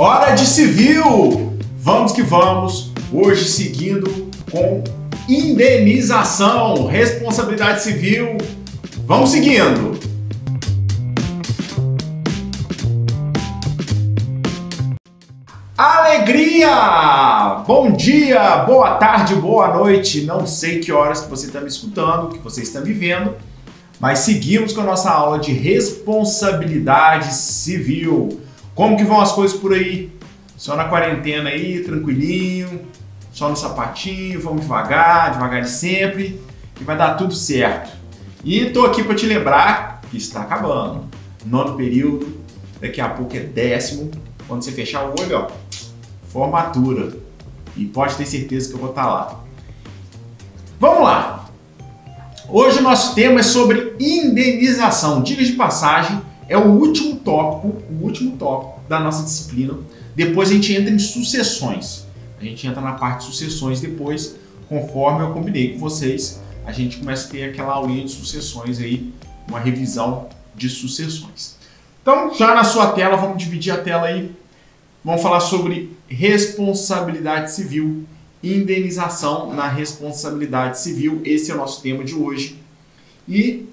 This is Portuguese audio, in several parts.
Hora de civil! Vamos que vamos, hoje seguindo com indenização, responsabilidade civil. Vamos seguindo! Alegria! Bom dia, boa tarde, boa noite. Não sei que horas que você está me escutando, que você está me vendo, mas seguimos com a nossa aula de responsabilidade civil. Como que vão as coisas por aí? Só na quarentena aí, tranquilinho, só no sapatinho, vamos devagar, devagar de sempre, que vai dar tudo certo. E tô aqui para te lembrar que está acabando. Nono período, daqui a pouco é 10º. Quando você fechar o olho, ó, formatura. E pode ter certeza que eu vou estar lá. Vamos lá! Hoje o nosso tema é sobre indenização. Diga de passagem, é o último tópico da nossa disciplina. Depois a gente entra em sucessões. A gente entra na parte de sucessões depois, conforme eu combinei com vocês. A gente começa a ter aquela aulinha de sucessões aí, uma revisão de sucessões. Então, já na sua tela, vamos dividir a tela aí. Vamos falar sobre responsabilidade civil, indenização na responsabilidade civil. Esse é o nosso tema de hoje. E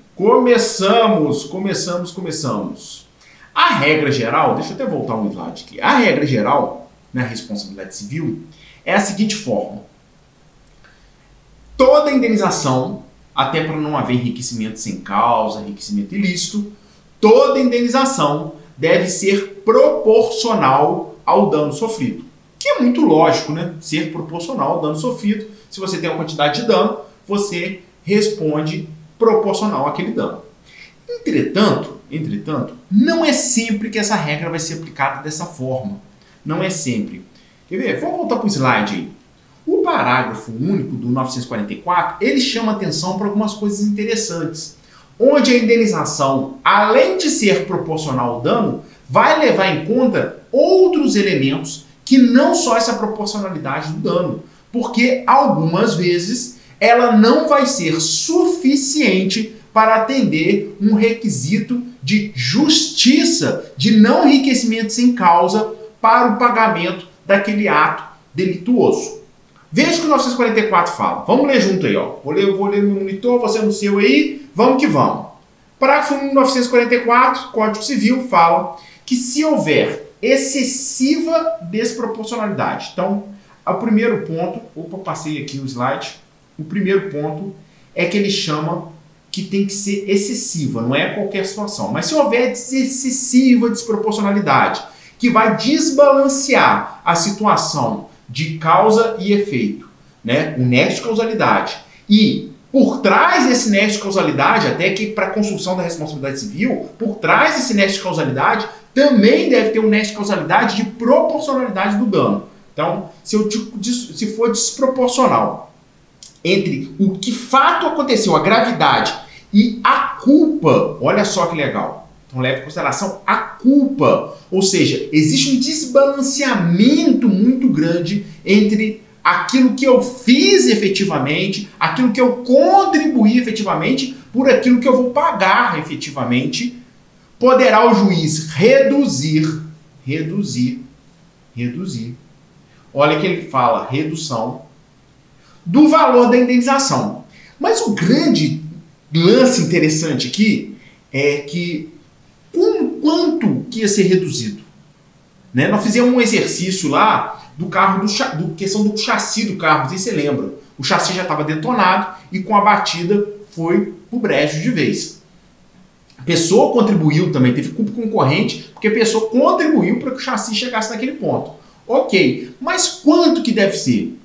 começamos. A regra geral, deixa eu até voltar um slide aqui. A regra geral na responsabilidade civil é a seguinte forma. Toda indenização, até para não haver enriquecimento sem causa, enriquecimento ilícito, toda indenização deve ser proporcional ao dano sofrido. Que é muito lógico, né? Ser proporcional ao dano sofrido. Se você tem uma quantidade de dano, você responde proporcional àquele dano. Entretanto, não é sempre que essa regra vai ser aplicada dessa forma. Não é sempre. Quer ver? Vamos voltar para o slide aí. O parágrafo único do 944, ele chama atenção para algumas coisas interessantes. Onde a indenização, além de ser proporcional ao dano, vai levar em conta outros elementos que não só essa proporcionalidade do dano, porque algumas vezes ela não vai ser suficiente para atender um requisito de justiça, de não enriquecimento sem causa para o pagamento daquele ato delituoso. Veja o que o 944 fala. Vamos ler junto aí, ó. Vou ler no monitor, você no seu aí. Vamos que vamos. Parágrafo 944, Código Civil, fala que se houver excessiva desproporcionalidade. Então, o primeiro ponto, passei aqui o slide. O primeiro ponto é que ele chama que tem que ser excessiva, não é qualquer situação. Mas se houver excessiva desproporcionalidade, que vai desbalancear a situação de causa e efeito, né? O nexo de causalidade. E por trás desse nexo de causalidade, até que para a construção da responsabilidade civil, por trás desse nexo de causalidade, também deve ter um nexo de causalidade de proporcionalidade do dano. Então, se for desproporcional entre o que fato aconteceu, a gravidade, e a culpa, olha só que legal. Então, leve em consideração a culpa. Ou seja, existe um desbalanceamento muito grande entre aquilo que eu fiz efetivamente, aquilo que eu contribuí efetivamente, por aquilo que eu vou pagar efetivamente, poderá o juiz reduzir. Olha que ele fala, redução do valor da indenização. Mas o grande lance interessante aqui é que quanto que ia ser reduzido? Né? Nós fizemos um exercício lá do carro, questão do chassi do carro, não sei se você lembra. O chassi já estava detonado e com a batida foi pro brejo de vez. A pessoa contribuiu também, teve culpa concorrente, porque a pessoa contribuiu para que o chassi chegasse naquele ponto. Ok, mas quanto que deve ser?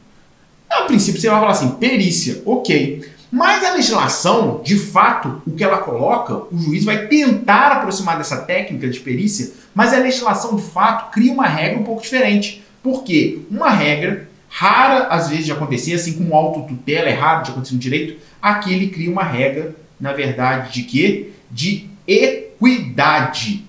A princípio você vai falar assim, perícia, ok. Mas a legislação, de fato, o que ela coloca, o juiz vai tentar aproximar dessa técnica de perícia, mas a legislação, de fato, cria uma regra um pouco diferente. Por quê? Uma regra rara, às vezes, de acontecer, assim como autotutela é raro de acontecer no direito, aqui ele cria uma regra, na verdade, de quê? De equidade.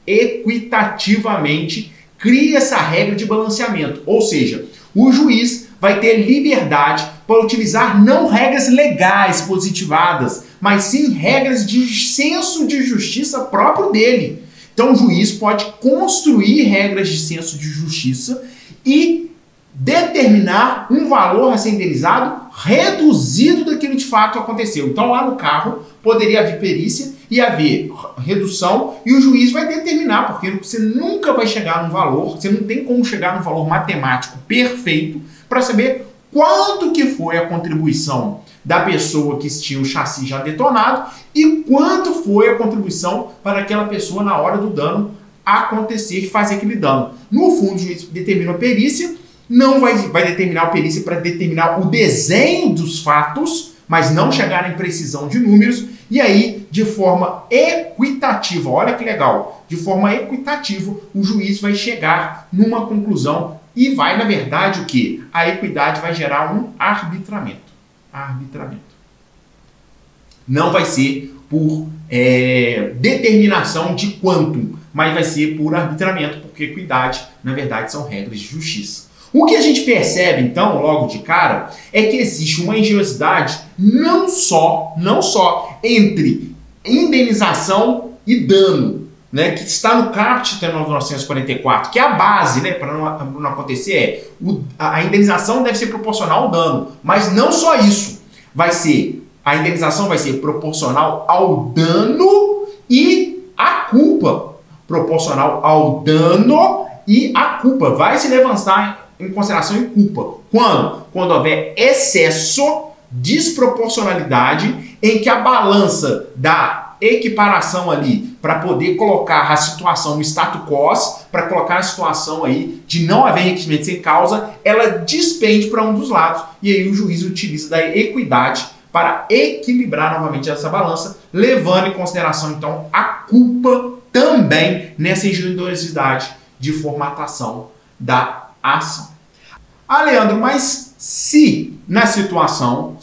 Equitativamente, cria essa regra de balanceamento. Ou seja, o juiz vai ter liberdade para utilizar não regras legais positivadas, mas sim regras de senso de justiça próprio dele. Então o juiz pode construir regras de senso de justiça e determinar um valor a ser indenizado reduzido daquilo que de fato aconteceu. Então lá no carro poderia haver perícia e haver redução e o juiz vai determinar, porque você nunca vai chegar num valor, você não tem como chegar num valor matemático perfeito para saber quanto que foi a contribuição da pessoa que tinha o chassi já detonado e quanto foi a contribuição para aquela pessoa na hora do dano acontecer e fazer aquele dano. No fundo, o juiz determina a perícia, não vai determinar a perícia para determinar o desenho dos fatos, mas não chegar em precisão de números, e aí, de forma equitativa, olha que legal, de forma equitativa, o juiz vai chegar numa conclusão e vai, na verdade, o quê? A equidade vai gerar um arbitramento. Não vai ser por determinação de quantum, mas vai ser por arbitramento, porque equidade, na verdade, são regras de justiça. O que a gente percebe, então, logo de cara, é que existe uma engenhosidade não só entre indenização e dano, né, que está no caput 1944, que é a base, né, para não acontecer, a indenização deve ser proporcional ao dano, mas não só isso, a indenização vai ser proporcional ao dano e à culpa, proporcional ao dano e à culpa, vai se levantar em consideração em culpa. Quando? Quando houver excesso, desproporcionalidade, em que a balança da equiparação ali, para poder colocar a situação no status quo, para colocar a situação aí de não haver enriquecimento sem causa, ela despende para um dos lados, e aí o juiz utiliza da equidade para equilibrar novamente essa balança, levando em consideração então a culpa também nessa engenhosidade de formatação da ação. Ah, Leandro, mas se na situação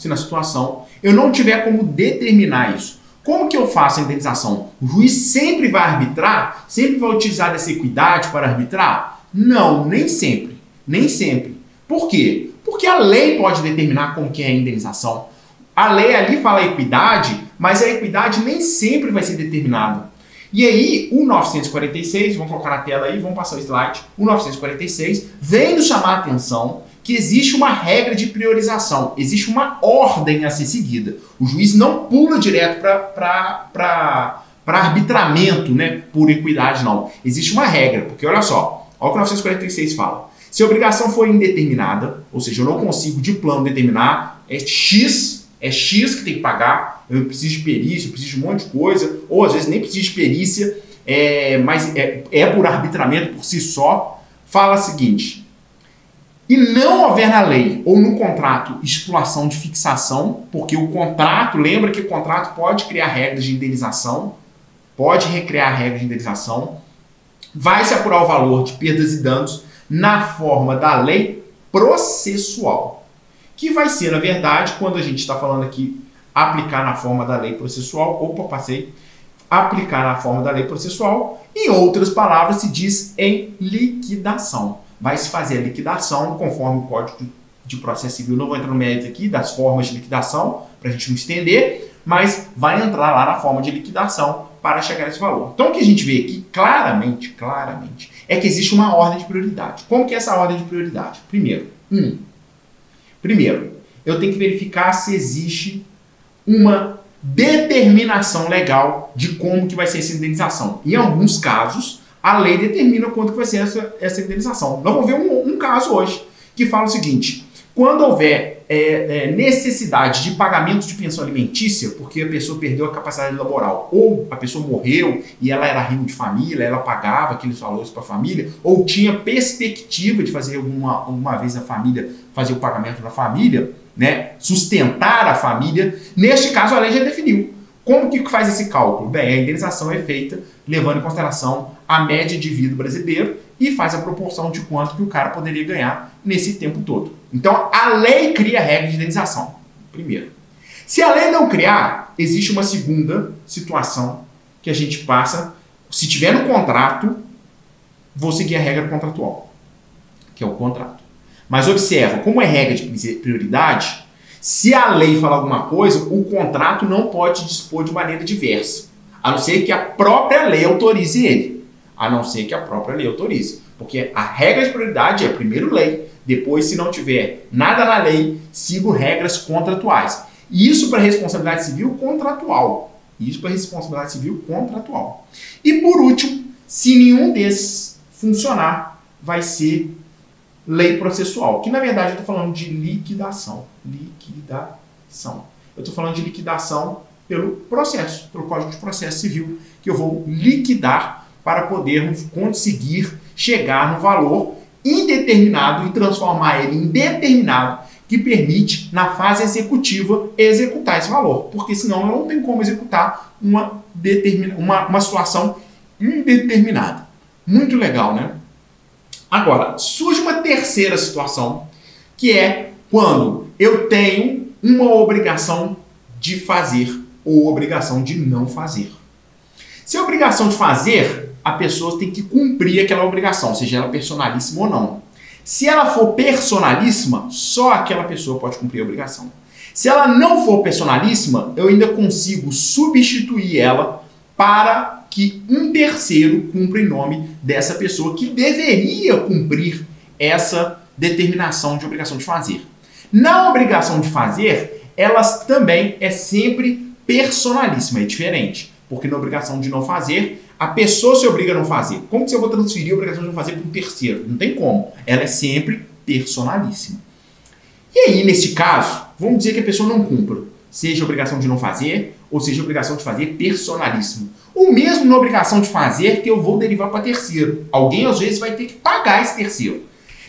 eu não tiver como determinar isso, como que eu faço a indenização? O juiz sempre vai arbitrar? Sempre vai utilizar dessa equidade para arbitrar? Não, nem sempre. Nem sempre. Por quê? Porque a lei pode determinar como que é a indenização. A lei ali fala equidade, mas a equidade nem sempre vai ser determinada. E aí, o 946, vamos colocar na tela aí, vamos passar o slide, o 946 vem nos chamar a atenção que existe uma regra de priorização, existe uma ordem a ser seguida. O juiz não pula direto para arbitramento, né, por equidade, não. Existe uma regra, porque olha só, olha o que o 946 fala. Se a obrigação for indeterminada, ou seja, eu não consigo de plano determinar, é X que tem que pagar, eu preciso de perícia, eu preciso de um monte de coisa, ou às vezes nem preciso de perícia, mas é por arbitramento por si só, fala o seguinte: e não houver na lei ou no contrato estipulação de fixação, porque o contrato, lembra que o contrato pode criar regras de indenização, pode recriar regras de indenização, vai se apurar o valor de perdas e danos na forma da lei processual, que vai ser, na verdade, quando a gente está falando aqui, aplicar na forma da lei processual, aplicar na forma da lei processual, em outras palavras, se diz em liquidação. Vai se fazer a liquidação conforme o Código de Processo Civil. Não vou entrar no mérito aqui das formas de liquidação, para a gente não estender, mas vai entrar lá na forma de liquidação para chegar nesse valor. Então, o que a gente vê aqui, claramente, é que existe uma ordem de prioridade. Como que é essa ordem de prioridade? Primeiro, eu tenho que verificar se existe uma determinação legal de como que vai ser essa indenização. Em alguns casos, a lei determina quanto que vai ser essa indenização. Nós vamos ver um caso hoje que fala o seguinte: quando houver necessidade de pagamento de pensão alimentícia, porque a pessoa perdeu a capacidade laboral, ou a pessoa morreu e ela era rimo de família, ela pagava aqueles valores para a família, ou tinha perspectiva de fazer uma vez a família fazer o pagamento da família, né, sustentar a família, neste caso a lei já definiu. Como que faz esse cálculo? Bem, a indenização é feita levando em consideração a média de vida brasileiro e faz a proporção de quanto que o cara poderia ganhar nesse tempo todo. Então, a lei cria a regra de indenização, primeiro. Se a lei não criar, existe uma segunda situação que a gente passa. Se tiver no contrato, vou seguir a regra contratual, que é o contrato. Mas observa, como é regra de prioridade, se a lei falar alguma coisa, o contrato não pode dispor de maneira diversa, a não ser que a própria lei autorize ele. a não ser que a própria lei autorize. Porque a regra de prioridade é primeiro lei, depois, se não tiver nada na lei, sigo regras contratuais. E isso para responsabilidade civil contratual. Isso para responsabilidade civil contratual. E por último, se nenhum desses funcionar, vai ser lei processual, que na verdade eu estou falando de liquidação. Liquidação. Eu estou falando de liquidação pelo processo, pelo Código de Processo Civil, que eu vou liquidar para podermos conseguir chegar no valor indeterminado e transformar ele em determinado, que permite, na fase executiva, executar esse valor. Porque senão eu não tenho como executar uma situação indeterminada. Muito legal, né? Agora, surge uma terceira situação, que é quando eu tenho uma obrigação de fazer ou obrigação de não fazer. Se é obrigação de fazer, a pessoa tem que cumprir aquela obrigação, seja ela personalíssima ou não. Se ela for personalíssima, só aquela pessoa pode cumprir a obrigação. Se ela não for personalíssima, eu ainda consigo substituir ela para que um terceiro cumpra em nome dessa pessoa que deveria cumprir essa determinação de obrigação de fazer. Na obrigação de fazer, elas também é sempre personalíssima, é diferente. Porque na obrigação de não fazer, a pessoa se obriga a não fazer. Como que eu vou transferir a obrigação de não fazer para um terceiro? Não tem como. Ela é sempre personalíssima. E aí, nesse caso, vamos dizer que a pessoa não cumpra. Seja obrigação de não fazer, ou seja obrigação de fazer personalíssimo. Ou mesmo na obrigação de fazer, que eu vou derivar para terceiro. Alguém, às vezes, vai ter que pagar esse terceiro.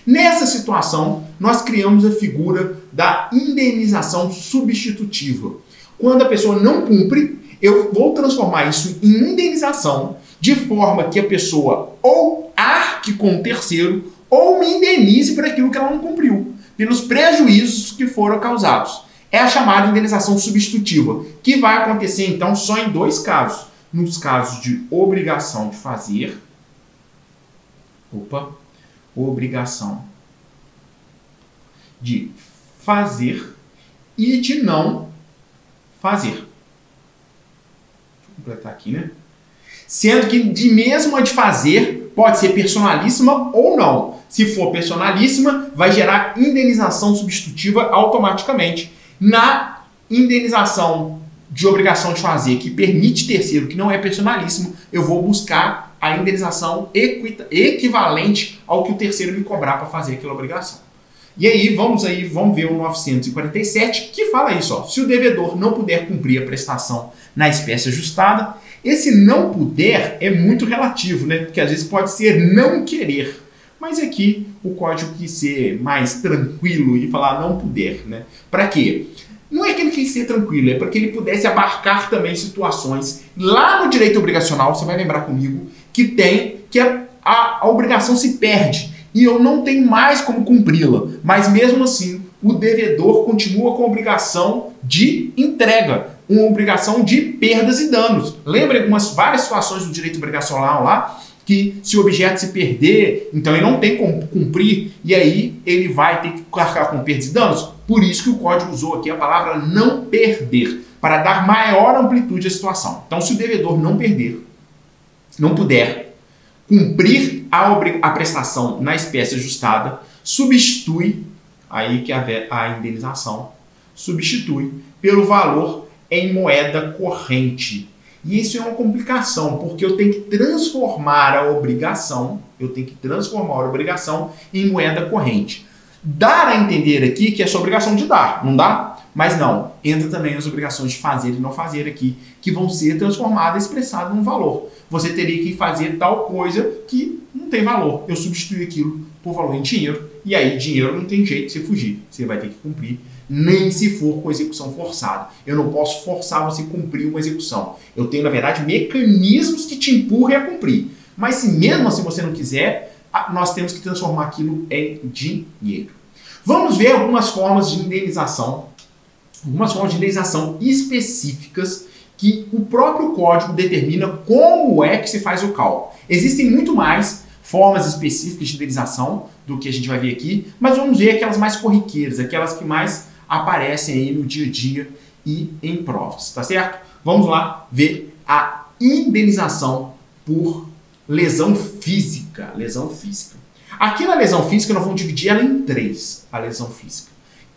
Nessa situação, nós criamos a figura da indenização substitutiva. Quando a pessoa não cumpre, eu vou transformar isso em indenização, de forma que a pessoa ou arque com o terceiro, ou me indenize por aquilo que ela não cumpriu, pelos prejuízos que foram causados. É a chamada indenização substitutiva, que vai acontecer, então, só em dois casos. Nos casos de obrigação de fazer, obrigação de fazer e de não fazer. Deixa eu completar aqui, né? Sendo que de mesmo a de fazer pode ser personalíssima ou não. Se for personalíssima, vai gerar indenização substitutiva automaticamente. Na indenização de obrigação de fazer, que permite terceiro, que não é personalíssimo, eu vou buscar a indenização equivalente ao que o terceiro me cobrar para fazer aquela obrigação. E aí, vamos ver o 947, que fala isso, ó. Se o devedor não puder cumprir a prestação na espécie ajustada, esse não puder é muito relativo, né? Porque às vezes pode ser não querer. Mas aqui o código quis ser mais tranquilo e falar não puder, né? Para quê? Não é que ele quis ser tranquilo, é para que ele pudesse abarcar também situações. Lá no direito obrigacional, você vai lembrar comigo, que a obrigação se perde e eu não tenho mais como cumpri-la. Mas mesmo assim, o devedor continua com a obrigação de entrega, uma obrigação de perdas e danos. Lembra várias situações do direito obrigacional lá, que se o objeto se perder, então ele não tem como cumprir, e aí ele vai ter que arcar com perdas e danos. Por isso que o código usou aqui a palavra não perder, para dar maior amplitude à situação. Então, se o devedor não puder cumprir a prestação na espécie ajustada, substitui, aí que a indenização, substitui pelo valor em moeda corrente. E isso é uma complicação, porque eu tenho que transformar a obrigação, em moeda corrente. Dar a entender aqui que é sua obrigação de dar, não dá? Mas não, entra também as obrigações de fazer e não fazer aqui, que vão ser transformadas e expressadas num valor. Você teria que fazer tal coisa que não tem valor. Eu substituo aquilo por valor em dinheiro, e aí dinheiro não tem jeito de você fugir. Você vai ter que cumprir, nem se for com execução forçada. Eu não posso forçar você a cumprir uma execução. Eu tenho, na verdade, mecanismos que te empurrem a cumprir. Mas se mesmo assim você não quiser, nós temos que transformar aquilo em dinheiro. Vamos ver algumas formas de indenização específicas que o próprio código determina como é que se faz o cálculo. Existem muito mais formas específicas de indenização do que a gente vai ver aqui, mas vamos ver aquelas mais corriqueiras, aquelas que mais aparecem aí no dia a dia e em provas, tá certo? Vamos lá ver a indenização por lesão física. Lesão física. Aqui na lesão física nós vamos dividir ela em 3, a lesão física.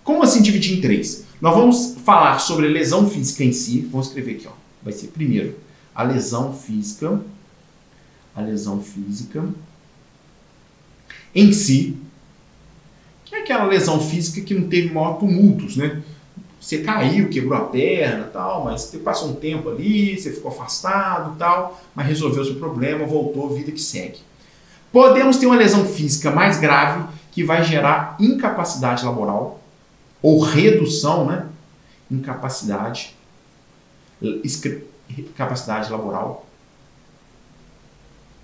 Como assim dividir em 3? Nós vamos falar sobre a lesão física em si. Vamos escrever aqui, ó. Vai ser primeiro a lesão física em si, que é aquela lesão física que não teve maior tumultos, né? Você caiu, quebrou a perna e tal, mas você passou um tempo ali, você ficou afastado e tal, mas resolveu o seu problema, voltou, vida que segue. Podemos ter uma lesão física mais grave que vai gerar incapacidade laboral ou redução, né? Incapacidade laboral.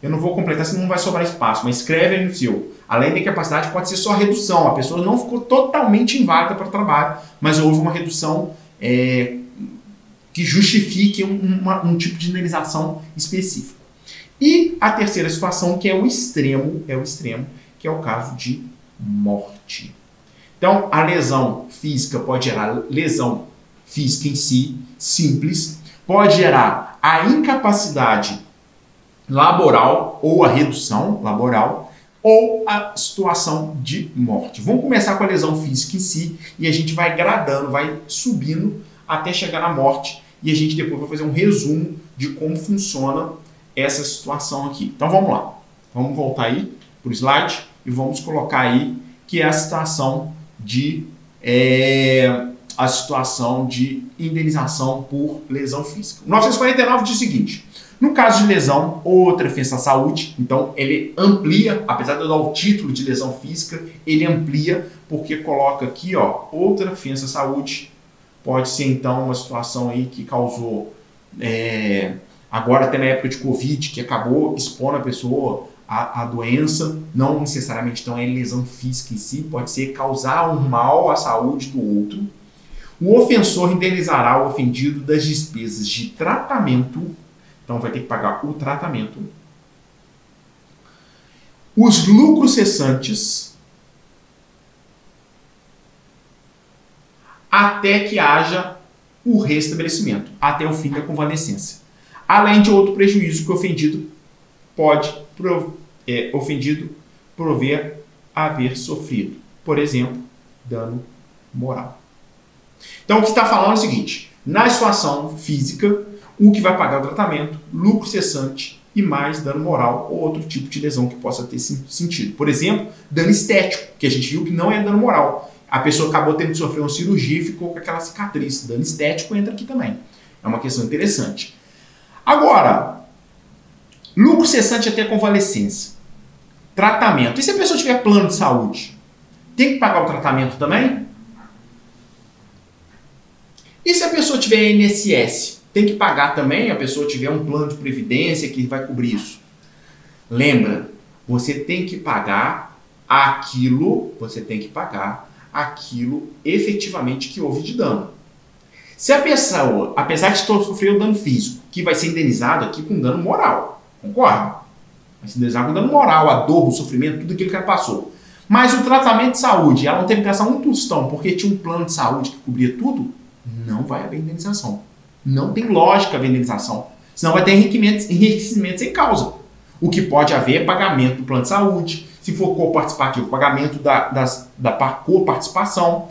Eu não vou completar, senão não vai sobrar espaço, mas escreve aí no seu. Além da incapacidade, pode ser só redução. A pessoa não ficou totalmente inválida para o trabalho, mas houve uma redução que justifique um tipo de indenização específico. E a terceira situação, que é o extremo, que é o caso de morte. Então, a lesão física pode gerar lesão física em si, simples, pode gerar a incapacidade laboral ou a redução laboral ou a situação de morte. Vamos começar com a lesão física em si e a gente vai gradando, vai subindo até chegar na morte e a gente depois vai fazer um resumo de como funciona essa situação aqui. Então vamos lá. Vamos voltar aí para o slide e vamos colocar aí que é a situação de indenização por lesão física. O 949 diz o seguinte: no caso de lesão ou outra ofensa à saúde, então ele amplia, apesar de eu dar o título de lesão física, ele amplia porque coloca aqui, ó, outra ofensa à saúde. Pode ser então uma situação aí que causou, agora até na época de Covid, que acabou expondo a pessoa à doença, não necessariamente então é lesão física em si, pode ser causar um mal à saúde do outro. O ofensor indenizará o ofendido das despesas de tratamento. Então, vai ter que pagar o tratamento. Os lucros cessantes até que haja o restabelecimento, até o fim da convalescência. Além de outro prejuízo que o ofendido pode prover haver sofrido. Por exemplo, dano moral. Então, o que está falando é o seguinte: na situação física, o que vai pagar o tratamento, lucro cessante e mais dano moral ou outro tipo de lesão que possa ter sentido. Por exemplo, dano estético, que a gente viu que não é dano moral. A pessoa acabou tendo que sofrer uma cirurgia e ficou com aquela cicatriz. Dano estético entra aqui também. É uma questão interessante. Agora, lucro cessante até convalescência. Tratamento. E se a pessoa tiver plano de saúde? Tem que pagar o tratamento também? E se a pessoa tiver INSS? Tem que pagar também, a pessoa tiver um plano de previdência que vai cobrir isso. Lembra, você tem que pagar aquilo efetivamente que houve de dano. Se a pessoa, apesar de sofrer o dano físico, que vai ser indenizado aqui com dano moral, concorda? Vai ser indenizado com dano moral, a dor, o sofrimento, tudo aquilo que ela passou. Mas o tratamento de saúde, ela não teve que gastar um tostão porque tinha um plano de saúde que cobria tudo, não vai haver indenização. Não tem lógica a indenização. Senão vai ter enriquecimentos em causa. O que pode haver é pagamento do plano de saúde. Se for coparticipativo, pagamento da coparticipação.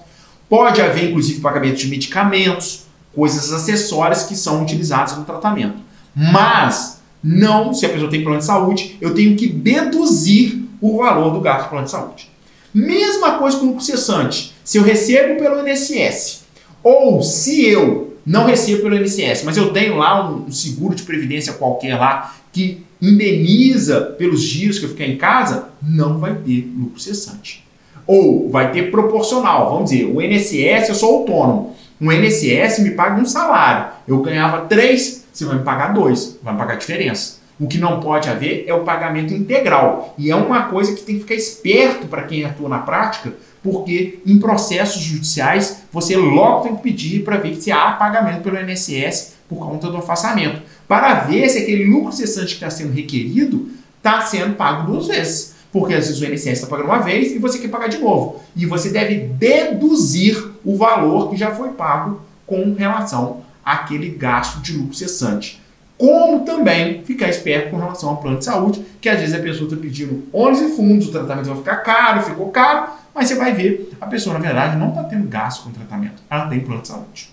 Pode haver, inclusive, pagamento de medicamentos, coisas acessórias que são utilizadas no tratamento. Mas, não, se a pessoa tem plano de saúde, eu tenho que deduzir o valor do gasto do plano de saúde. Mesma coisa com o lucro cessante. Se eu recebo pelo INSS, ou se eu não recebo pelo INSS, mas eu tenho lá um seguro de previdência qualquer lá que indeniza pelos dias que eu ficar em casa, não vai ter lucro cessante. Ou vai ter proporcional. Vamos dizer, o INSS, eu sou autônomo. O INSS me paga um salário. Eu ganhava 3, você vai me pagar 2. Vai me pagar a diferença. O que não pode haver é o pagamento integral. E é uma coisa que tem que ficar esperto para quem atua na prática, porque em processos judiciais você logo tem que pedir para ver se há pagamento pelo INSS por conta do afastamento, para ver se aquele lucro cessante que está sendo requerido está sendo pago 2 vezes. Porque às vezes o INSS está pagando uma vez e você quer pagar de novo. E você deve deduzir o valor que já foi pago com relação àquele gasto de lucro cessante. como também ficar esperto com relação ao plano de saúde, que às vezes a pessoa está pedindo ônus e fundos, o tratamento vai ficar caro, ficou caro, mas você vai ver, a pessoa na verdade não está tendo gasto com o tratamento, ela tem plano de saúde.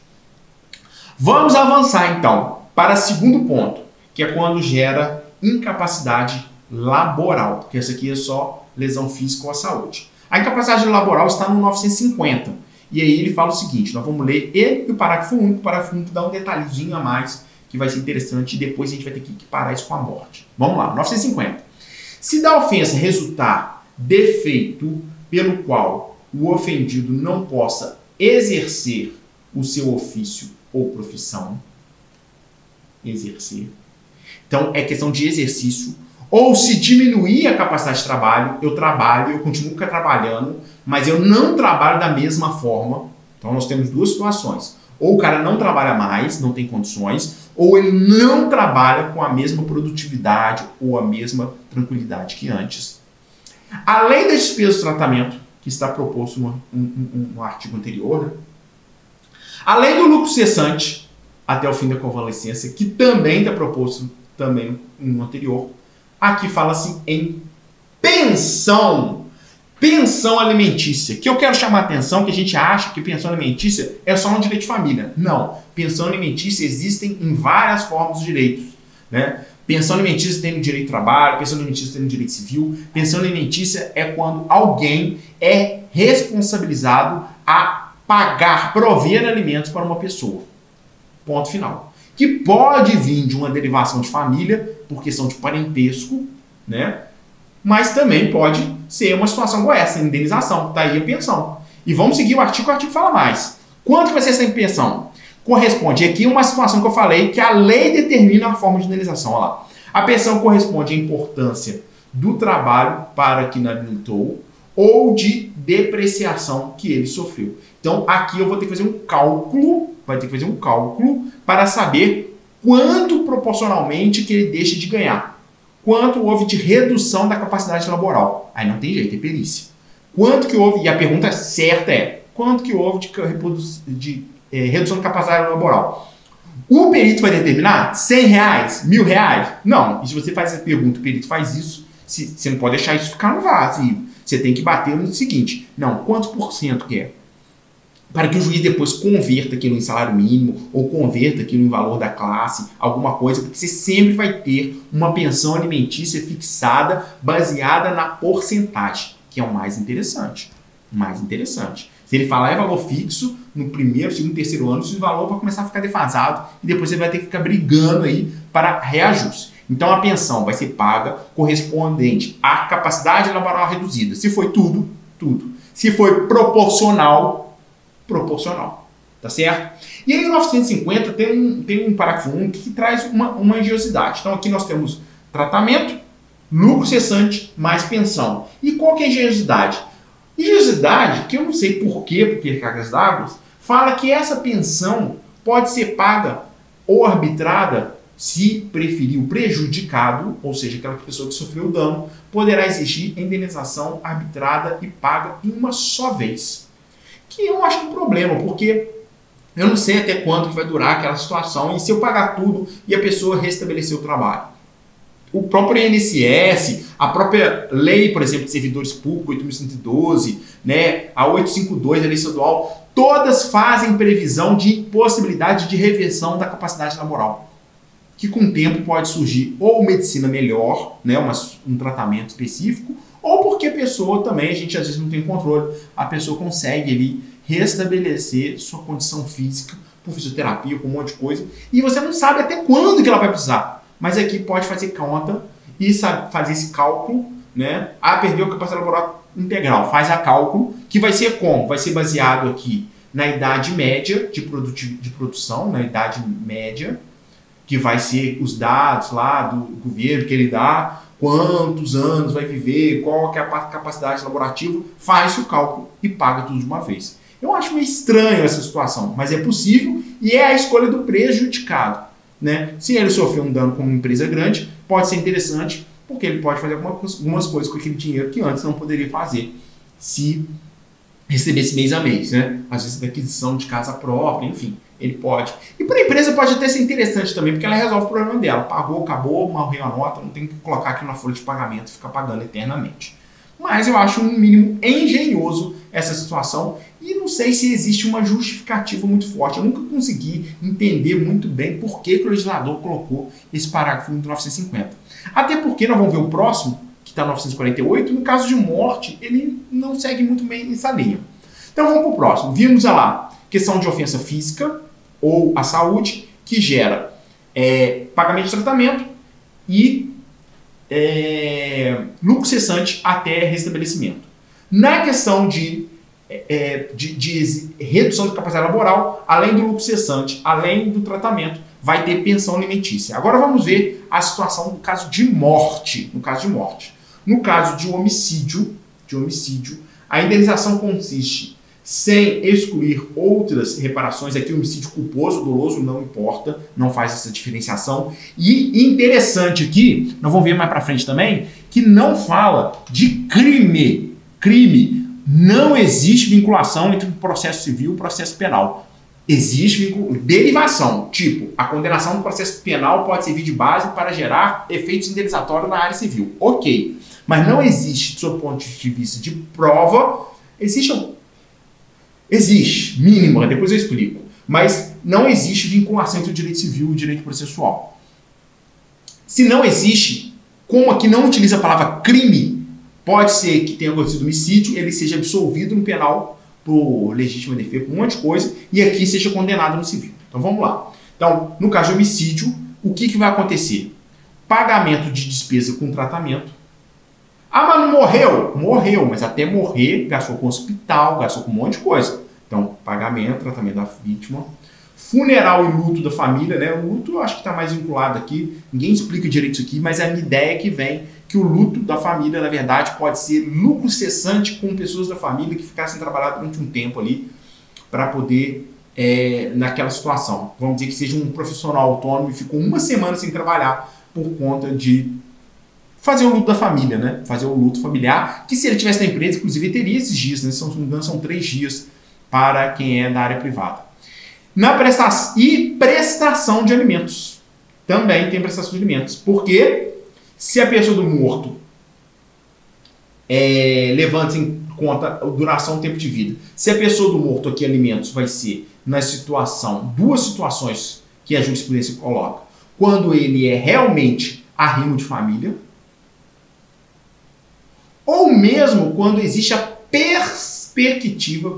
Vamos avançar então para o segundo ponto, que é quando gera incapacidade laboral, porque essa aqui é só lesão física ou à saúde. A incapacidade laboral está no 950, e aí ele fala o seguinte, nós vamos ler ele e o parágrafo único dá um detalhezinho a mais, que vai ser interessante, e depois a gente vai ter que equiparar isso com a morte. Vamos lá, 950. Se da ofensa resultar defeito pelo qual o ofendido não possa exercer o seu ofício ou profissão, então é questão de exercício, ou se diminuir a capacidade de trabalho, eu continuo trabalhando, mas eu não trabalho da mesma forma. Então nós temos duas situações. Ou o cara não trabalha mais, não tem condições, ou ele não trabalha com a mesma produtividade ou a mesma tranquilidade que antes. Além das despesas de tratamento, que está proposto no artigo anterior, né? Além do lucro cessante, até o fim da convalescência, que também está proposto também no anterior, aqui fala-se em pensão. Pensão alimentícia, que eu quero chamar a atenção que a gente acha que pensão alimentícia é só um direito de família. Não, pensão alimentícia existem em várias formas de direitos, né? Pensão alimentícia tem no direito do trabalho, pensão alimentícia tem no direito civil. Pensão alimentícia é quando alguém é responsabilizado a pagar, prover alimentos para uma pessoa. Ponto final. Que pode vir de uma derivação de família, por questão de parentesco, né? Mas também pode ser uma situação como essa, indenização, está aí a pensão. E vamos seguir o artigo fala mais. Quanto que vai ser essa pensão? Corresponde aqui a uma situação que eu falei que a lei determina a forma de indenização. Olha lá. A pensão corresponde à importância do trabalho para que inabilitou ou de depreciação que ele sofreu. Então aqui eu vou ter que fazer um cálculo, para saber quanto proporcionalmente que ele deixa de ganhar. Quanto houve de redução da capacidade laboral? Aí não tem jeito, é perícia. Quanto que houve, e a pergunta certa é, quanto que houve de redução da capacidade laboral? O perito vai determinar R$100, R$1.000? Não. E se você faz essa pergunta, o perito faz isso, você não pode deixar isso ficar no vazio. Você tem que bater no seguinte, não, quantos por cento que é? Para que o juiz depois converta aquilo em salário mínimo ou converta aquilo em valor da classe, alguma coisa, porque você sempre vai ter uma pensão alimentícia fixada baseada na porcentagem, que é o mais interessante. Se ele falar valor fixo, no primeiro, segundo, terceiro ano, esse valor vai começar a ficar defasado e depois você vai ter que ficar brigando aí para reajuste. Então a pensão vai ser paga correspondente à capacidade laboral reduzida. Se foi tudo. Se foi proporcional, tá certo? E aí no 950 tem um parágrafo único que traz uma engenhosidade. Então aqui nós temos tratamento, lucro cessante, mais pensão. E qual que é a engenhosidade? Engenhosidade, que eu não sei porquê, porque cargas d'água, fala que essa pensão pode ser paga ou arbitrada se preferir o prejudicado, ou seja, aquela pessoa que sofreu o dano, poderá exigir indenização arbitrada e paga em uma só vez. Que eu acho um problema, porque eu não sei até quanto que vai durar aquela situação e se eu pagar tudo e a pessoa restabelecer o trabalho. O próprio INSS, a própria lei, por exemplo, de servidores públicos, 8.112, né, a 852, a lei estadual, todas fazem previsão de possibilidade de reversão da capacidade laboral. Que com o tempo pode surgir ou medicina melhor, né, um tratamento específico, ou porque a pessoa também, a gente às vezes não tem controle, a pessoa consegue ali restabelecer sua condição física por fisioterapia, com um monte de coisa, e você não sabe até quando que ela vai precisar. Mas aqui pode fazer conta e fazer esse cálculo, né? Perdeu a capacidade laboral integral, faz a cálculo, que vai ser como? Vai ser baseado aqui na idade média de produção, na idade média, que vai ser os dados lá do governo que ele dá, quantos anos vai viver, qual que é a capacidade laborativa, faz o cálculo e paga tudo de uma vez. Eu acho meio estranho essa situação, mas é possível e é a escolha do prejudicado, né? Se ele sofreu um dano com uma empresa grande, pode ser interessante, porque ele pode fazer algumas coisas com aquele dinheiro que antes não poderia fazer, se receber esse mês a mês, né? Às vezes da aquisição de casa própria, enfim, ele pode. E para a empresa pode até ser interessante também, porque ela resolve o problema dela. Pagou, acabou, morreu a nota, não tem que colocar aqui na folha de pagamento e ficar pagando eternamente. Mas eu acho um mínimo engenhoso essa situação e não sei se existe uma justificativa muito forte. Eu nunca consegui entender muito bem por que o legislador colocou esse parágrafo no 950. Até porque nós vamos ver o próximo, que está no 948, no caso de morte, ele não segue muito bem essa linha. Então vamos para o próximo. Vimos lá, questão de ofensa física ou à saúde, que gera pagamento de tratamento e lucro cessante até restabelecimento. Na questão de redução da capacidade laboral, além do lucro cessante, além do tratamento, vai ter pensão alimentícia. Agora vamos ver a situação do caso de morte. No caso de homicídio, a indenização consiste sem excluir outras reparações. Aqui o homicídio culposo, doloso, não importa, não faz essa diferenciação. E interessante aqui, nós vamos ver mais para frente também, que não fala de crime. Crime. Não existe vinculação entre o processo civil e o processo penal. Existe derivação, tipo, a condenação do processo penal pode servir de base para gerar efeitos indenizatórios na área civil. Ok. Mas não existe, do seu ponto de vista de prova, existe, mínima, depois eu explico. Mas não existe vinculação entre o direito civil e o direito processual. Se não existe, como aqui não utiliza a palavra crime, pode ser que tenha acontecido homicídio, ele seja absolvido no penal por legítima defesa, por um monte de coisa, e aqui seja condenado no civil. Então vamos lá. Então, no caso de homicídio, o que vai acontecer? Pagamento de despesa com tratamento. Ah, mas não morreu? Morreu, mas até morrer, gastou com hospital, gastou com um monte de coisa. Então, pagamento, tratamento da vítima. Funeral e luto da família, né? O luto eu acho que está mais vinculado aqui. Ninguém explica direito isso aqui, mas a minha ideia é que vem que o luto da família, na verdade, pode ser lucro cessante com pessoas da família que ficassem trabalhando durante um tempo ali para poder, naquela situação. Vamos dizer que seja um profissional autônomo e ficou uma semana sem trabalhar por conta de fazer o luto da família, né? Fazer o luto familiar, que se ele tivesse na empresa, inclusive, ele teria esses dias, né? Se não me engano, são 3 dias para quem é da área privada. Prestação de alimentos. Também tem prestação de alimentos. Porque se a pessoa do morto levanta em conta a duração do tempo de vida, se a pessoa do morto aqui, alimentos, vai ser duas situações que a jurisprudência coloca. Quando ele é realmente arrimo de família, ou mesmo quando existe a perspectiva,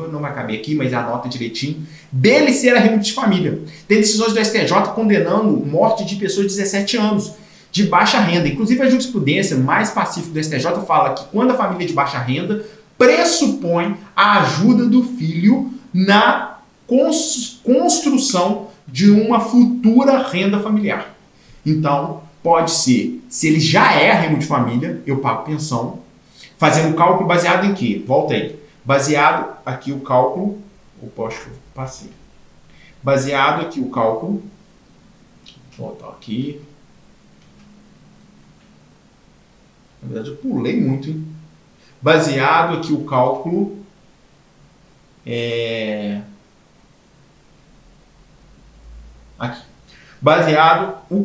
não vai caber aqui, mas anota direitinho, dele ser arrimo de família. Tem decisões do STJ condenando morte de pessoas de 17 anos, de baixa renda. Inclusive a jurisprudência mais pacífica do STJ fala que quando a família é de baixa renda, pressupõe a ajuda do filho na construção de uma futura renda familiar. Então, pode ser, se ele já é arrimo de família, eu pago pensão, fazendo o cálculo baseado em quê? Volta aí. Baseado aqui o cálculo, baseado aqui o cálculo, vou voltar aqui, na verdade eu pulei muito, hein? Baseado aqui o cálculo, aqui, baseado o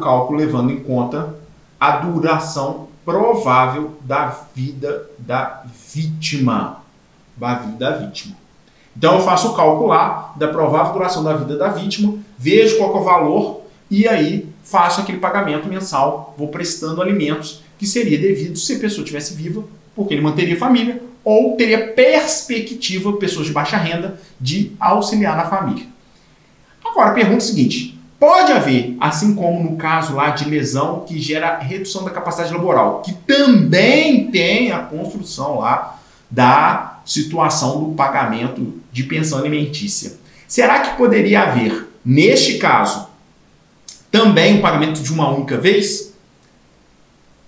cálculo levando em conta a duração provável da vida da vítima. Então eu faço o cálculo lá da provável duração da vida da vítima, vejo qual é o valor e aí faço aquele pagamento mensal, vou prestando alimentos que seria devido se a pessoa estivesse viva, porque ele manteria família, ou teria perspectiva, pessoas de baixa renda, de auxiliar na família. Agora, a pergunta é a seguinte: pode haver, assim como no caso lá de lesão que gera redução da capacidade laboral, que também tem a construção lá da situação do pagamento de pensão alimentícia. Será que poderia haver, neste caso, também o pagamento de uma única vez?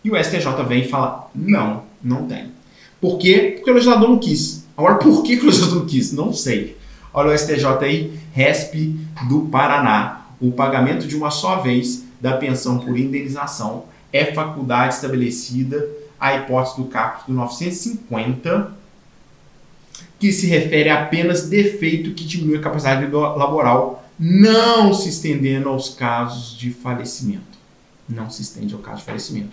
E o STJ vem e fala, não, não tem. Por quê? Porque o legislador não quis. Agora, por que o legislador não quis? Não sei. Olha o STJ aí, RESP do Paraná. O pagamento de uma só vez da pensão por indenização é faculdade estabelecida a hipótese do caput do 950, que se refere a apenas defeito que diminui a capacidade laboral, não se estendendo aos casos de falecimento. Não se estende ao caso de falecimento.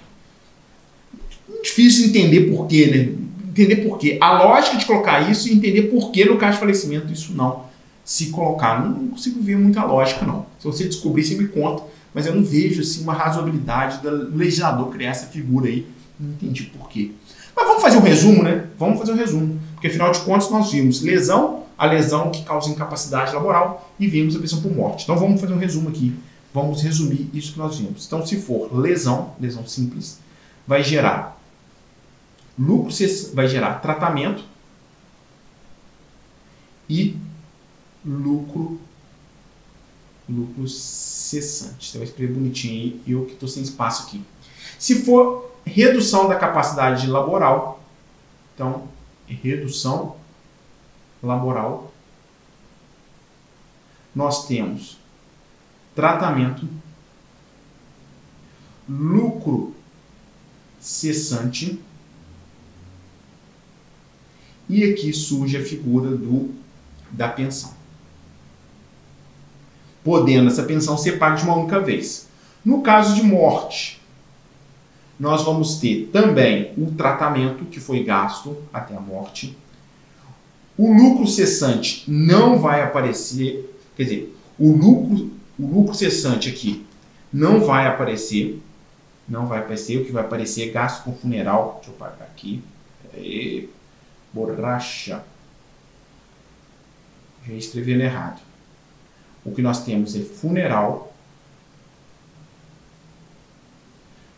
Difícil entender por quê, né? Entender por quê. A lógica de colocar isso e entender por que no caso de falecimento isso não se colocar. Não consigo ver muita lógica, não. Se você descobrir, você me conta. Mas eu não vejo assim, uma razoabilidade do legislador criar essa figura aí. Não entendi por quê. Mas vamos fazer um resumo, né? Vamos fazer um resumo. Porque, afinal de contas, nós vimos lesão, a lesão que causa incapacidade laboral, e vimos a pensão por morte. Então, vamos fazer um resumo aqui. Vamos resumir isso que nós vimos. Então, se for lesão, lesão simples, vai gerar lucro, vai gerar tratamento e lucro cessante. Você vai escrever bonitinho aí, eu que estou sem espaço aqui. Se for redução da capacidade laboral, então, redução laboral, nós temos tratamento, lucro cessante, e aqui surge a figura da pensão. Podendo essa pensão ser paga de uma única vez. No caso de morte, nós vamos ter também o tratamento que foi gasto até a morte. O lucro cessante não vai aparecer, quer dizer, o lucro cessante aqui não vai aparecer. Não vai aparecer, o que vai aparecer é gasto com funeral. Deixa eu pagar aqui. Borracha. Já escrevendo errado. O que nós temos é funeral.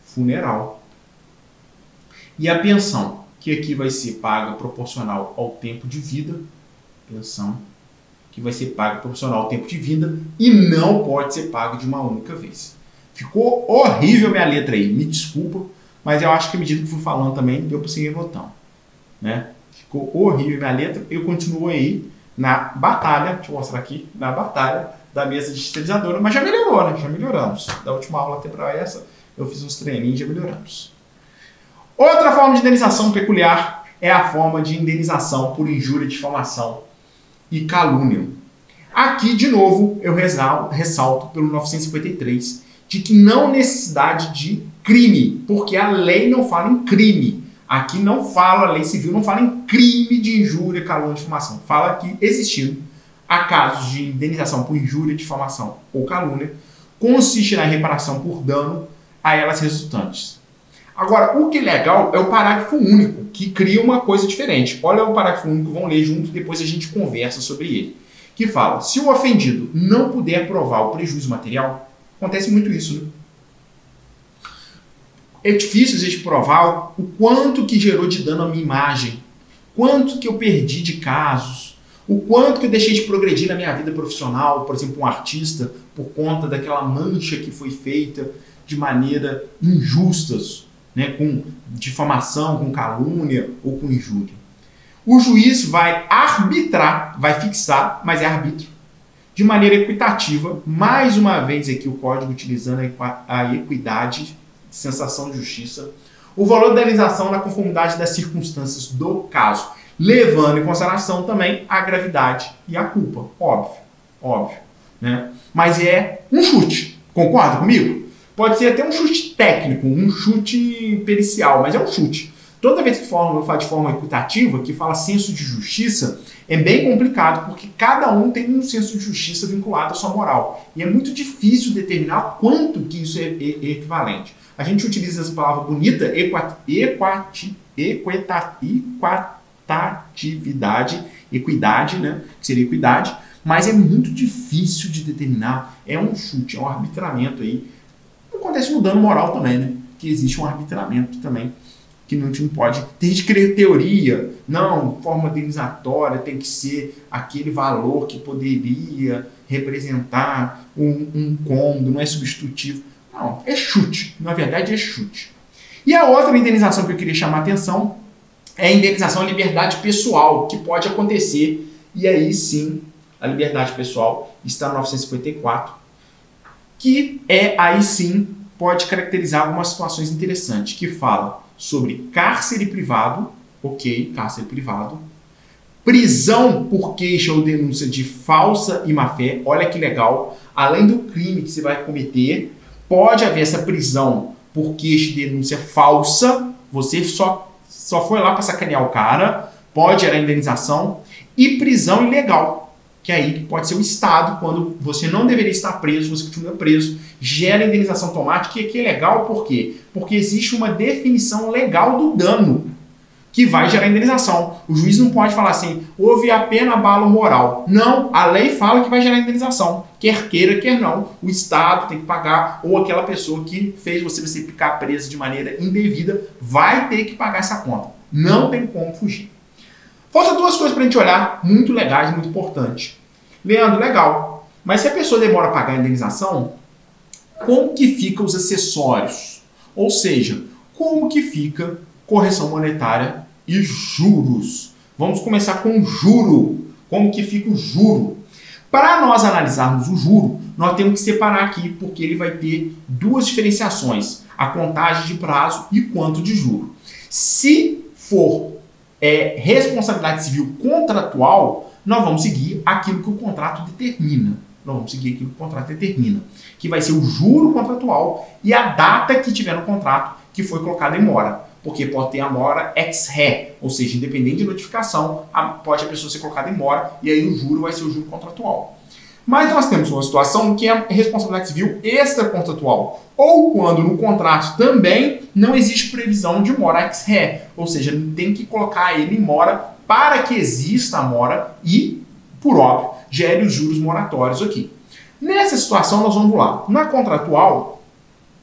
Funeral. E a pensão, que aqui vai ser paga proporcional ao tempo de vida. Pensão, que vai ser paga proporcional ao tempo de vida e não pode ser paga de uma única vez. Ficou horrível minha letra aí, me desculpa, mas eu acho que à medida que fui falando também, deu para seguir botão, né? Ficou horrível minha letra, eu continuo aí na batalha, deixa eu mostrar aqui, na batalha da mesa digitalizadora, mas já melhorou, né? Já melhoramos. Da última aula até para essa, eu fiz uns treininhos e já melhoramos. Outra forma de indenização peculiar é a forma de indenização por injúria, difamação e calúnia. Aqui, de novo, eu ressalto pelo 953 de que não necessidade de crime, porque a lei não fala em crime. Aqui não fala, a lei civil não fala em crime de injúria, calúnia e difamação. Fala que existindo a casos de indenização por injúria, difamação ou calúnia, consiste na reparação por dano a elas resultantes. Agora, o que é legal é o parágrafo único, que cria uma coisa diferente. Olha o parágrafo único, vamos ler junto, depois a gente conversa sobre ele. Que fala, se o ofendido não puder provar o prejuízo material, acontece muito isso, né? É difícil a gente provar o quanto que gerou de dano à minha imagem, quanto que eu perdi de casos, o quanto que eu deixei de progredir na minha vida profissional, por exemplo, um artista, por conta daquela mancha que foi feita de maneira injusta, né, com difamação, com calúnia ou com injúria. O juiz vai arbitrar, vai fixar, mas é arbítrio, de maneira equitativa, mais uma vez aqui o código utilizando a equidade, sensação de justiça, o valor da indenização na conformidade das circunstâncias do caso, levando em consideração também a gravidade e a culpa, óbvio, né? Mas é um chute, concorda comigo? Pode ser até um chute técnico, um chute pericial, mas é um chute. Toda vez que eu falo de forma equitativa, que fala senso de justiça, é bem complicado, porque cada um tem um senso de justiça vinculado à sua moral. E é muito difícil determinar quanto que isso é equivalente. A gente utiliza essa palavra bonita, equidade, né? Que seria equidade, mas é muito difícil de determinar. É um chute, é um arbitramento aí. Acontece no dano moral também, né? Que existe um arbitramento também, que não pode. Tem gente que cria teoria, não, forma indenizatória tem que ser aquele valor que poderia representar um cômodo, não é substitutivo. Não, é chute, na verdade é chute. E a outra indenização que eu queria chamar a atenção é a indenização à liberdade pessoal, que pode acontecer, e aí sim, a liberdade pessoal está no 954, que aí sim pode caracterizar algumas situações interessantes, que fala sobre cárcere privado, ok, cárcere privado, prisão por queixa ou denúncia de falsa e má-fé, olha que legal, além do crime que você vai cometer, pode haver essa prisão por queixa e denúncia falsa, você só foi lá para sacanear o cara, pode gerar indenização, e prisão ilegal, que aí pode ser o Estado, quando você não deveria estar preso, você continua preso, gera indenização automática, e aqui é legal por quê? Porque existe uma definição legal do dano, que vai gerar indenização. O juiz não pode falar assim, houve apenas abalo moral. Não, a lei fala que vai gerar indenização. Quer queira, quer não. O Estado tem que pagar, ou aquela pessoa que fez você ficar preso de maneira indevida vai ter que pagar essa conta. Não tem como fugir. Faltam duas coisas para a gente olhar, muito legais, muito importantes. Leandro, legal. Mas se a pessoa demora a pagar a indenização, como que fica os acessórios? Ou seja, como que fica correção monetária e juros? Vamos começar com o juro. Como que fica o juro? Para nós analisarmos o juro, nós temos que separar aqui, porque ele vai ter duas diferenciações, a contagem de prazo e quanto de juro. Se for responsabilidade civil contratual, nós vamos seguir aquilo que o contrato determina. Que vai ser o juro contratual e a data que tiver no contrato que foi colocada em mora. Porque pode ter a mora ex ré, ou seja, independente de notificação, pode a pessoa ser colocada em mora e aí o juro vai ser o juro contratual. Mas nós temos uma situação que é a responsabilidade civil extracontratual, ou quando no contrato também não existe previsão de mora ex ré, ou seja, tem que colocar ele em mora para que exista a mora e, por óbvio, gere os juros moratórios aqui. Nessa situação nós vamos lá. Na contratual,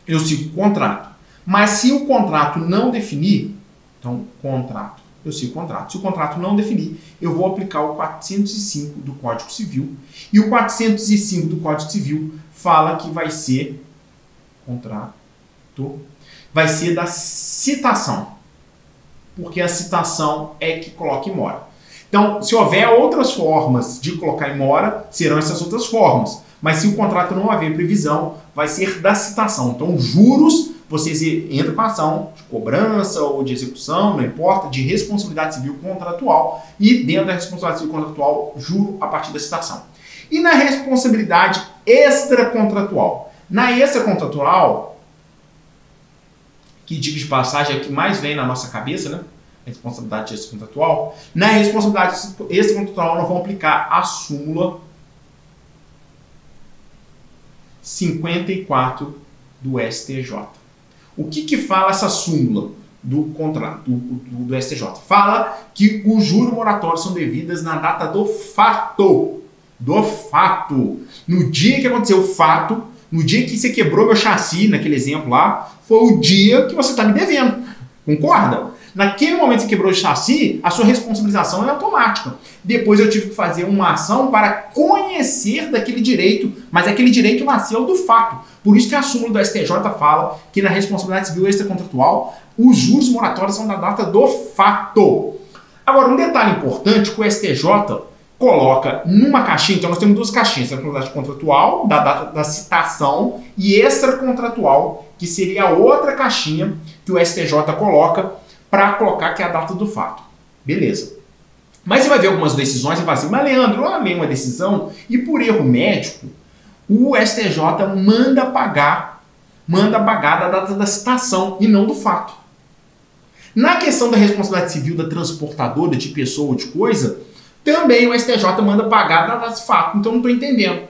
eu sigo o contrato. Mas se o contrato não definir, então, eu sigo o contrato. Se o contrato não definir, eu vou aplicar o 405 do Código Civil. E o 405 do Código Civil fala que vai ser vai ser da citação. Porque a citação é que coloca em mora. Então, se houver outras formas de colocar em mora, serão essas outras formas. Mas se o contrato não haver previsão, vai ser da citação. Então, juros, vocês entram com a ação de cobrança ou de execução, não importa, de responsabilidade civil contratual. E dentro da responsabilidade civil contratual, juro a partir da citação. E na responsabilidade extracontratual? Na extracontratual, que diga de passagem é que mais vem na nossa cabeça, né? Responsabilidade extracontratual. Na responsabilidade extracontratual, nós vamos aplicar a súmula 54 do STJ. O que fala essa súmula do contrato do STJ? Fala que os juros moratórios são devidos na data do fato. No dia que aconteceu o fato, no dia que você quebrou meu chassi, naquele exemplo lá, foi o dia que você está me devendo. Concorda? Naquele momento que você quebrou o chassi, a sua responsabilização é automática. Depois eu tive que fazer uma ação para conhecer daquele direito, mas aquele direito nasceu do fato. Por isso que a súmula do STJ fala que na responsabilidade civil extracontratual, os juros moratórios são da data do fato. Agora, um detalhe importante que o STJ coloca numa caixinha, então nós temos duas caixinhas, a responsabilidade contratual, da data da citação, e extracontratual, que seria a outra caixinha que o STJ coloca para colocar que é a data do fato. Beleza. Mas você vai ver algumas decisões e vai assim, mas Leandro, eu amei uma decisão e por erro médico, o STJ manda pagar da data da citação e não do fato. Na questão da responsabilidade civil da transportadora de pessoa ou de coisa, também o STJ manda pagar da data do fato. Então não estou entendendo.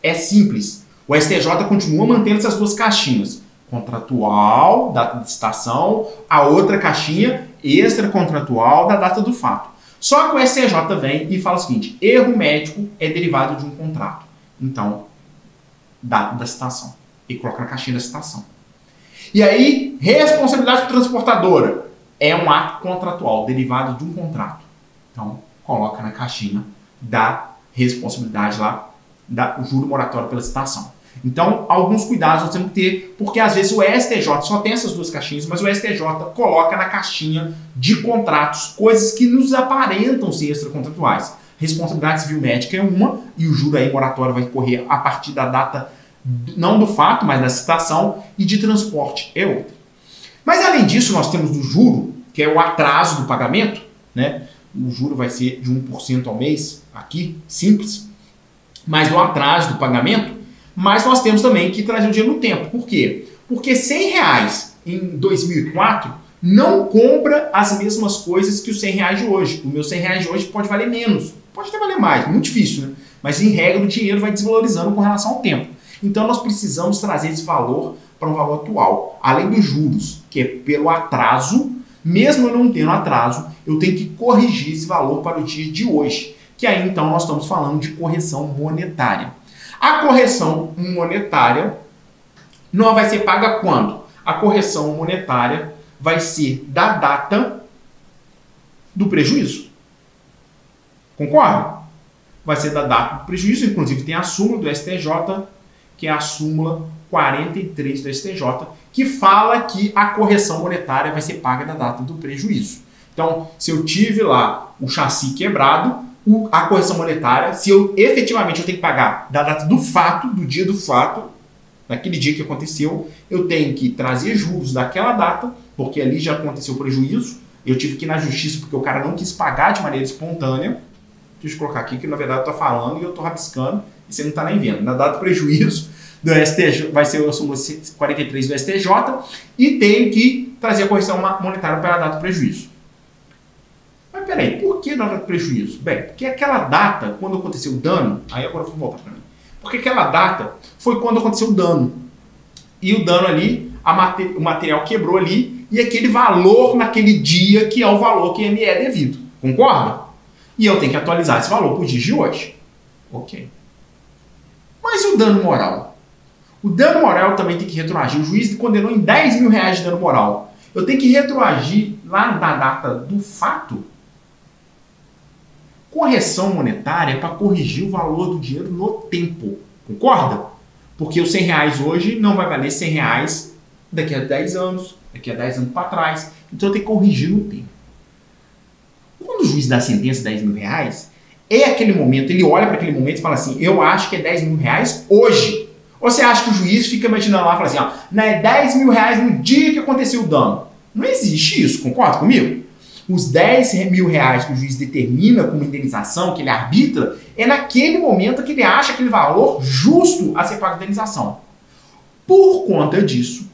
É simples. O STJ continua mantendo essas duas caixinhas. Contratual, data de citação, a outra caixinha, extracontratual, da data do fato. Só que o STJ vem e fala o seguinte, erro médico é derivado de um contrato. Então, data da citação. E coloca na caixinha da citação. E aí, responsabilidade transportadora é um ato contratual, derivado de um contrato. Então, coloca na caixinha da responsabilidade lá, do juro moratório pela citação. Então, alguns cuidados nós temos que ter, porque às vezes o STJ só tem essas duas caixinhas, mas o STJ coloca na caixinha de contratos coisas que nos aparentam ser extracontratuais. Responsabilidade civil médica é uma, e o juro aí moratório vai correr a partir da data, não do fato, mas da citação, e de transporte é outra. Mas além disso, nós temos o juro, que é o atraso do pagamento, né? O juro vai ser de 1% ao mês, aqui, simples, mas o atraso do pagamento, mas nós temos também que trazer o dinheiro no tempo. Por quê? Porque R$100 em 2004 não compra as mesmas coisas que os R$100 de hoje. O meu R$100 de hoje pode valer menos, pode até valer mais, muito difícil, né? Mas em regra o dinheiro vai desvalorizando com relação ao tempo. Então nós precisamos trazer esse valor para um valor atual, além dos juros, que é pelo atraso. Mesmo eu não tendo atraso, eu tenho que corrigir esse valor para o dia de hoje, que aí então nós estamos falando de correção monetária. A correção monetária não vai ser paga quando? A correção monetária vai ser da data do prejuízo. Concorda? Vai ser da data do prejuízo, inclusive tem a súmula do STJ, que é a súmula 43 do STJ, que fala que a correção monetária vai ser paga da data do prejuízo. Então, se eu tive lá o chassi quebrado, a correção monetária, se eu efetivamente eu tenho que pagar da data do fato, do dia do fato, naquele dia que aconteceu, eu tenho que trazer juros daquela data, porque ali já aconteceu o prejuízo, eu tive que ir na justiça porque o cara não quis pagar de maneira espontânea. Deixa eu colocar aqui que na verdade eu estou falando e eu estou rabiscando e você não está nem vendo. Na data do prejuízo do STJ, vai ser a súmula 43 do STJ, e tenho que trazer a correção monetária para a data do prejuízo. Mas peraí, por que data do prejuízo? Bem, porque aquela data, quando aconteceu o dano, aí agora eu vou voltar para mim. Porque aquela data foi quando aconteceu o dano. E o dano ali, o material quebrou ali, e aquele valor naquele dia que é o valor que me é devido. Concorda? E eu tenho que atualizar esse valor para o dia de hoje. Ok. Mas e o dano moral? O dano moral também tem que retroagir. O juiz condenou em R$10.000 de dano moral. Eu tenho que retroagir lá na data do fato. Correção monetária é para corrigir o valor do dinheiro no tempo. Concorda? Porque os R$100 hoje não vai valer R$100 daqui a 10 anos, daqui a 10 anos para trás. Então eu tenho que corrigir no tempo. Quando o juiz dá a sentença de R$10.000, é aquele momento, ele olha para aquele momento e fala assim, eu acho que é R$10.000 hoje. Ou você acha que o juiz fica imaginando lá e fala assim, ó, não é R$10.000 no dia que aconteceu o dano? Não existe isso, concorda comigo? Os R$10.000 que o juiz determina como indenização, que ele arbitra, é naquele momento que ele acha aquele valor justo a ser pago de indenização. Por conta disso,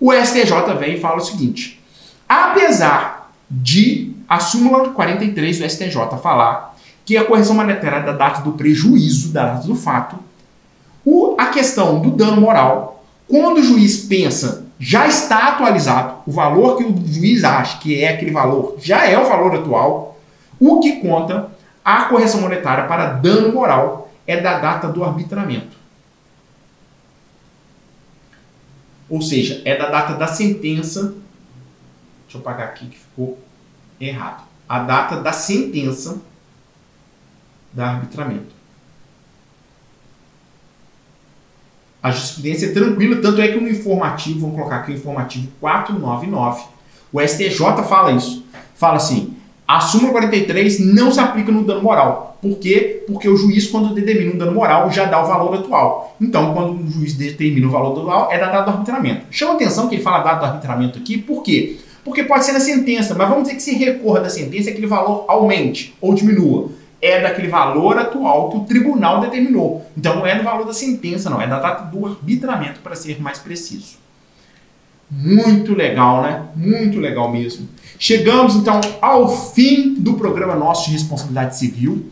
o STJ vem e fala o seguinte, apesar de a súmula 43 do STJ falar que a correção monetária é da data do prejuízo, da data do fato, a questão do dano moral, quando o juiz pensa, já está atualizado, o valor que o juiz acha que é aquele valor, já é o valor atual, o que conta a correção monetária para dano moral é da data do arbitramento. Ou seja, é da data da sentença, deixa eu apagar aqui que ficou errado, a data da sentença da arbitramento. A jurisprudência é tranquila, tanto é que no informativo, vamos colocar aqui o informativo 499, o STJ fala isso. Fala assim, a súmula 43 não se aplica no dano moral. Por quê? Porque o juiz, quando determina um dano moral, já dá o valor atual. Então, quando o juiz determina o valor atual, é da data do arbitramento. Chama atenção que ele fala data do arbitramento aqui, por quê? Porque pode ser na sentença, mas vamos dizer que se recorra da sentença, aquele valor aumente ou diminua. É daquele valor atual que o tribunal determinou. Então não é do valor da sentença, não. É da data do arbitramento, para ser mais preciso. Muito legal, né? Muito legal mesmo. Chegamos, então, ao fim do programa nosso de responsabilidade civil.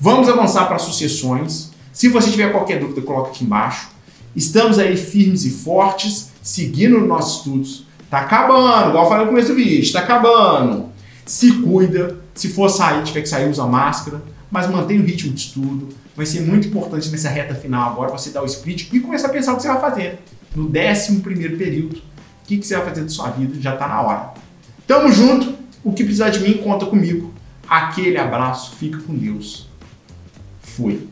Vamos avançar para sucessões. Se você tiver qualquer dúvida, coloca aqui embaixo. Estamos aí firmes e fortes, seguindo os nossos estudos. Tá acabando, igual eu falei no começo do vídeo. Tá acabando. Se cuida. Se for sair, tiver que sair, usa máscara. Mas mantenha o ritmo de estudo. Vai ser muito importante nessa reta final agora você dar o split e começar a pensar o que você vai fazer. No 11º período, o que você vai fazer da sua vida, já está na hora. Tamo junto. O que precisar de mim, conta comigo. Aquele abraço. Fica com Deus. Fui.